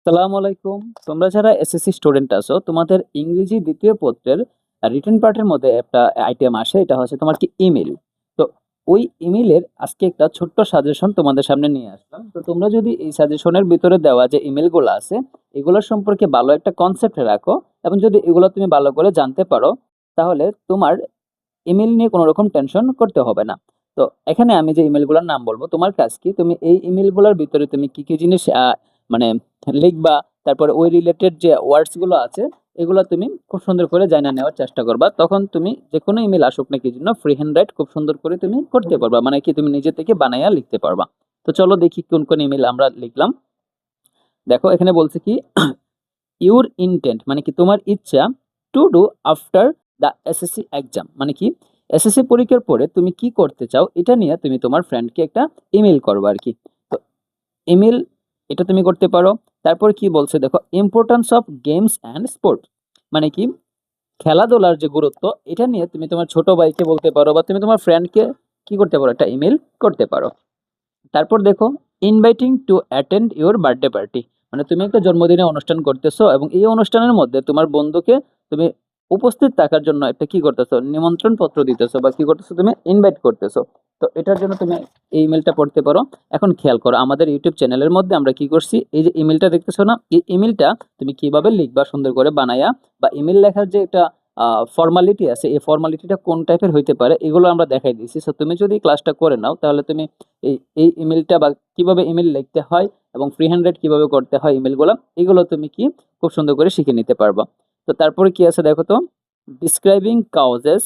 সালামু আলাইকুম। তোমরা যারা এসএসসি স্টুডেন্ট আছো, তোমাদের ইংরেজি দ্বিতীয় পত্রের রিটেন পার্টের মধ্যে একটা আইটেম আসে, এটা হচ্ছে তোমার কি ইমেল। তো ওই ইমেলের আজকে একটা ছোট্ট সাজেশন তোমাদের সামনে নিয়ে আসলাম। তো তোমরা যদি এই সাজেশনের ভিতরে দেওয়া যে ইমেলগুলো আছে, এগুলোর সম্পর্কে ভালো একটা কনসেপ্ট রাখো এবং যদি এগুলো তুমি ভালো করে জানতে পারো, তাহলে তোমার ইমেল নিয়ে কোনো রকম টেনশন করতে হবে না। তো এখানে আমি যে ইমেলগুলোর নাম বলবো, তোমার কাজ কি, তুমি এই ইমেলগুলোর ভিতরে তুমি কি কি জিনিস মানে লিখবা, তারপরে ওই রিলেটেড যে ওয়ার্ডস গুলো আছে এগুলো তুমি খুব সুন্দর করে জানা নেওয়ার চেষ্টা করবা। তখন তুমি যে কোনো ইমেল আসুক না কি জন্য ফ্রি হ্যান্ড রাইট খুব সুন্দর করে তুমি করতে পারবা, মানে কি তুমি নিজে থেকে বানাইয়া লিখতে পারবা। তো চলো দেখি কোন কোন ইমেল আমরা লিখলাম। দেখো এখানে বলছে কি ইউর ইনটেন্ট, মানে কি তোমার ইচ্ছা, to do after the SSC exam, মানে কি এসএসসি পরীক্ষার পরে তুমি কি করতে চাও এটা নিয়ে তুমি তোমার ফ্রেন্ডকে একটা ইমেল করবে আর কি। তো ইমেল এটা তুমি করতে পারো। তারপর কি বলছে দেখো, importance of games and sport, মানে কি খেলাধুলার যে গুরুত্ব এটা নিয়ে তুমি তোমার ছোট ভাইকে বলতে পারো বা তুমি তোমার ফ্রেন্ডকে কি করতে পারো, একটা ইমেল করতে পারো। তারপর দেখো, inviting to attend your birthday party, মানে তুমি একটা জন্মদিনের অনুষ্ঠান করতেছো এবং এই অনুষ্ঠানের মধ্যে তোমার বন্ধুকে তুমি উপস্থিত থাকার জন্য একটা কি করতেছো, নিমন্ত্রণ পত্র দিতেছো বা কি করতেছো, তুমি ইনভাইট করতেছো। তো এটার জন্য তুমি এই ইমেলটা পড়তে পারো। এখন খেয়াল করো, আমাদের ইউটিউব চ্যানেলের মধ্যে আমরা কি করছি, এই যে ইমেলটা দেখতেছো না, এই ইমেলটা তুমি কিভাবে লিখবা সুন্দর করে বানায়া, বা ইমেল লেখার যে একটা ফর্মালিটি আছে, এই ফর্মালিটিটা কোন টাইপের হইতে পারে এগুলো আমরা দেখাই দিয়েছি। সো তুমি যদি ক্লাসটা করে নাও তাহলে তুমি এই এই ইমেলটা বা কিভাবে ইমেল লিখতে হয় এবং ফ্রি হ্যান্ড রাইট কিভাবে করতে হয় ইমেলগুলো, এগুলো তুমি কি খুব সুন্দর করে শিখে নিতে পারবা। তো তারপরে কি আছে দেখো তো, ডিসক্রাইবিং কাউজেস,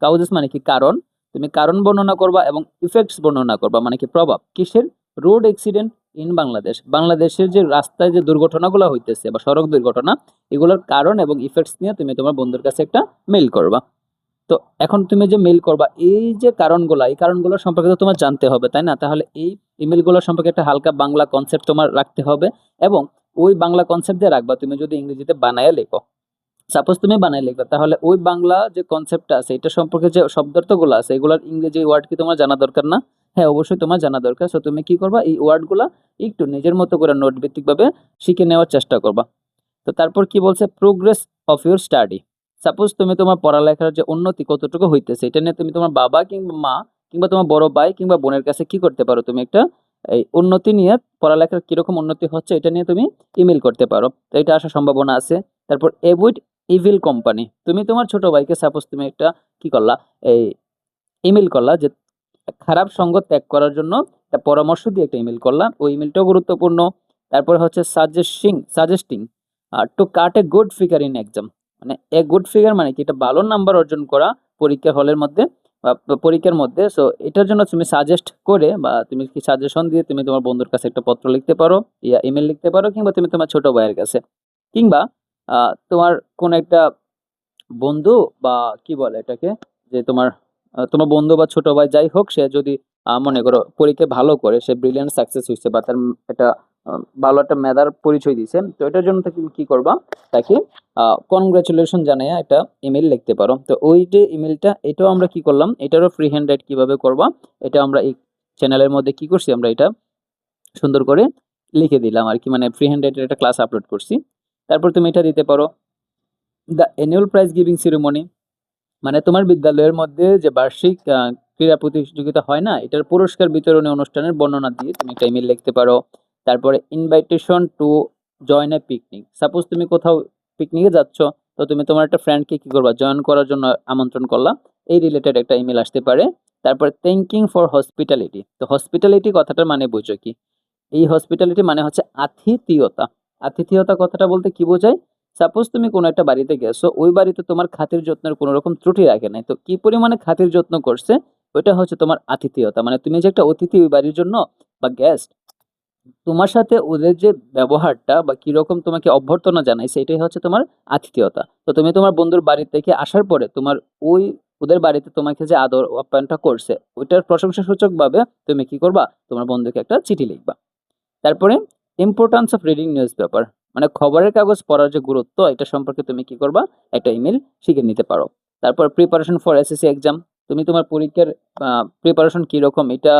কাউজেস মানে কি কারণ, তুমি কারণ বর্ণনা করবা এবং ইফেক্টস বর্ণনা করবা, মানে কি প্রভাব কিসের, রোড অ্যাক্সিডেন্ট ইন বাংলাদেশ, বাংলাদেশের যে রাস্তায় যে দুর্ঘটনাগুলো হইতেছে বা সড়ক দুর্ঘটনা, এগুলোর কারণ এবং ইফেক্টস নিয়ে তুমি তোমার বন্ধুর কাছে একটা মেইল করবা। তো এখন তুমি যে মেইল করবা, এই যে কারণগুলা, এই কারণগুলো সম্পর্কে তো তোমার জানতে হবে তাই না? তাহলে এই ইমেলগুলো সম্পর্কে একটা হালকা বাংলা কনসেপ্ট তোমার রাখতে হবে এবং ওই বাংলা কনসেপ্ট দিয়ে রাখবা। তুমি যদি ইংরেজিতে বানায় লেখো, সাপোজ তুমি বানায় লিখবে, তাহলে ওই বাংলা যে কনসেপ্টটা আছে এটা সম্পর্কে যে শব্দার্থগুলো আছে এগুলোর ইংরেজি ওয়ার্ড কি তোমার জানা দরকার না? হ্যাঁ, অবশ্যই তোমার জানা দরকার। সো তুমি কি করবা, এই ওয়ার্ডগুলা একটু নিজের মতো করে নোট ভিত্তিক ভাবে শিখে নেওয়ার চেষ্টা করবা। তো তারপর কি বলছে, progress of your study, suppose তুমি তোমার পড়ালেখার যে উন্নতি কতটুকু হইতেছে এটা নিয়ে তুমি তোমার বাবা কিংবা মা কিংবা তোমার বড় ভাই কিংবা বোনের কাছে কি করতে পারো, তুমি একটা এই উন্নতি নিয়ে, পড়ালেখার কিরকম উন্নতি হচ্ছে এটা নিয়ে তুমি ইমেল করতে পারো। তো এটা আসার সম্ভাবনা আছে। তারপর এভয়েড ইভিল কোম্পানি, তুমি তোমার ছোট ভাইকে সাপোজ তুমি একটা কি করলা, এই ইমেল করলা যে খারাপ সঙ্গ ত্যাগ করার জন্য একটা পরামর্শ দিয়ে একটা ইমেল করলাম, ওই ইমেলটাও গুরুত্বপূর্ণ। তারপরে হচ্ছে suggesting two cut a good figure in exam, মানে এ গুড ফিগার মানে কি এটা ভালো নাম্বার অর্জন করা পরীক্ষা হলের মধ্যে বা পরীক্ষার মধ্যে। সো এটার জন্য তুমি সাজেস্ট করে বা তুমি কি সাজেশন দিয়ে তুমি তোমার বন্ধুর কাছে একটা পত্র লিখতে পারো, ইয়া ইমেল লিখতে পারো, কিংবা তুমি তোমার ছোট ভাইয়ের কাছে, কিংবা তোমার কোন একটা বন্ধু বা কি বলে এটাকে, যে তোমার তোমার বন্ধু বা ছোট ভাই যাই হোক, সে যদি মনে করো পরীক্ষায় ভালো করে, সে ব্রিলিয়ান্ট সাকসেস হয়েছে বা তার একটা ভালো একটা মেধার পরিচয় দিয়েছে, তো এটার জন্য তুমি কি করবা, তাকে কনগ্রাচুলেশন জানিয়ে একটা ইমেল লিখতে পারো। তো ওই যে ইমেলটা, এটাও আমরা কি করলাম, এটারও ফ্রি হ্যান্ড রাইট কিভাবে করবা, এটা আমরা এই চ্যানেলের মধ্যে কি করছি, আমরা এটা সুন্দর করে লিখে দিলাম আর কি, মানে ফ্রি হ্যান্ড রাইটের একটা ক্লাস আপলোড করছি। তারপর তুমি এটা দিতে পারো, the annual prize giving ceremony, মানে তোমার বিদ্যালয়ের মধ্যে যে বার্ষিক ক্রীড়া প্রতিযোগিতা হয় না, এটার পুরস্কার বিতরণী অনুষ্ঠানের বর্ণনা দিয়ে তুমি একটা ইমেল লিখতে পারো। তারপরে invitation to join A picnic, suppose তুমি কোথাও পিকনিকে যাচ্ছ, তো তুমি তোমার একটা ফ্রেন্ডকে কি করবা, জয়েন করার জন্য আমন্ত্রণ করলা, এই রিলেটেড একটা ইমেল আসতে পারে। তারপরে থ্যাঙ্কিং ফর হসপিটালিটি, তো হসপিটালিটি কথাটার মানে বুঝো কি, এই হসপিটালিটি মানে হচ্ছে আতিথেয়তা। আতিথেয়তা কথাটা বলতে কি বোঝায়, সাপোজ তুমি কোনো একটা বাড়িতে গেছো, ওই বাড়িতে তোমার খাতির যত্নের কোনো রকম ত্রুটি রাখে নাই, তো কি পরিমাণে খাতির যত্ন করছে, ওইটা হচ্ছে তোমার আতিথেয়তা। মানে তুমি যে একটা অতিথি ওই বাড়ির জন্য বা গেস্ট, তোমার সাথে ওদের যে ব্যবহারটা বা কিরকম তোমাকে অভ্যর্থনা জানাইছে, এটাই হচ্ছে তোমার আতিথেয়তা। তো তুমি তোমার বন্ধুর বাড়ি থেকে আসার পরে তোমার ওই ওদের বাড়িতে তোমাকে যে আদর আপ্যায়নটা করছে, ওইটার প্রশংসা সূচক ভাবে তুমি কি করবা, তোমার বন্ধুকে একটা চিঠি লিখবা। তারপরে importance of reading news paper, মানে খবরের কাগজ পড়ার যে গুরুত্ব, এটা সম্পর্কে তুমি কি করবা, একটা ইমেল শিখে নিতে পারো। তারপর প্রিপারেশন ফর এসএসসি এক্সাম, তুমি তোমার পরীক্ষার প্রিপারেশন কিরকম এটা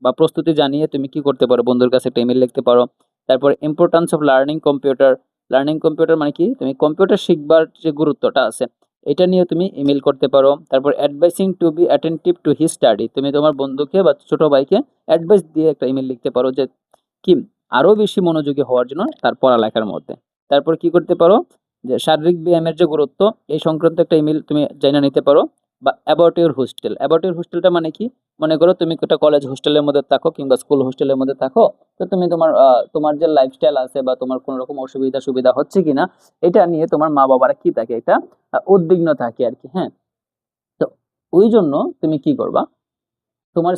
বা প্রস্তুতি জানিয়ে তুমি কি করতে পারো, বন্ধুর কাছে একটা ইমেল লিখতে পারো। তারপর ইম্পর্টেন্স অফ লার্নিং কম্পিউটার মানে কি, তুমি কম্পিউটার শিখবার যে গুরুত্বটা আছে এটা নিয়ে তুমি ইমেল করতে পারো। তারপর advising to be attentive to his study, তুমি তোমার বন্ধুকে বা ছোট ভাইকে অ্যাডভাইস দিয়ে একটা ইমেল লিখতে পারো যে কি আরো বেশি মনোযোগী হওয়ার জন্য তার পড়ালেখার মধ্যে। তারপর কি করতে পারো, যে শারীরিক ব্যায়ামের যে গুরুত্ব এই সংক্রান্ত একটা ইমেল তুমি জেনে নিতে পারো। বা about your hostel, about your হোস্টেলটা মানে কি, মনে করো তুমি একটা কলেজ হোস্টেলের মধ্যে থাকো কিংবা স্কুল হোস্টেলের মধ্যে থাকো, তো তুমি তোমার যে লাইফস্টাইল আছে বা তোমার কোনো রকম অসুবিধা সুবিধা হচ্ছে কিনা এটা নিয়ে তোমার মা বাবারা কি থাকে, এটা উদ্বিগ্ন থাকে আর কি। হ্যাঁ, তো ওই জন্য তুমি কি করবা, তোমার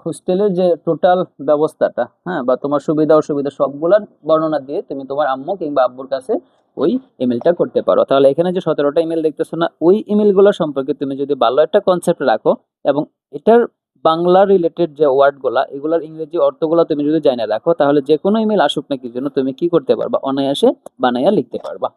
হোস্টেলের যে টোটাল ব্যবস্থাটা, হ্যাঁ, বা তোমার সুবিধা অসুবিধা সবগুলার বর্ণনা দিয়ে তুমি তোমার আম্মু কিংবা আব্বুর কাছে ওই ইমেলটা করতে পারো। তাহলে এখানে যে 17টা ইমেল দেখতেছো না, ওই ইমেলগুলো সম্পর্কে তুমি যদি ভালো একটা কনসেপ্ট রাখো এবং এটার বাংলা রিলেটেড যে ওয়ার্ডগুলা এগুলার ইংরেজি অর্থগুলো তুমি যদি জানা রাখো, তাহলে যে কোনো ইমেল আসুক না কি জন্য তুমি কি করতে পারবা, অনায়াসে বানাইয়া লিখতে পারবা।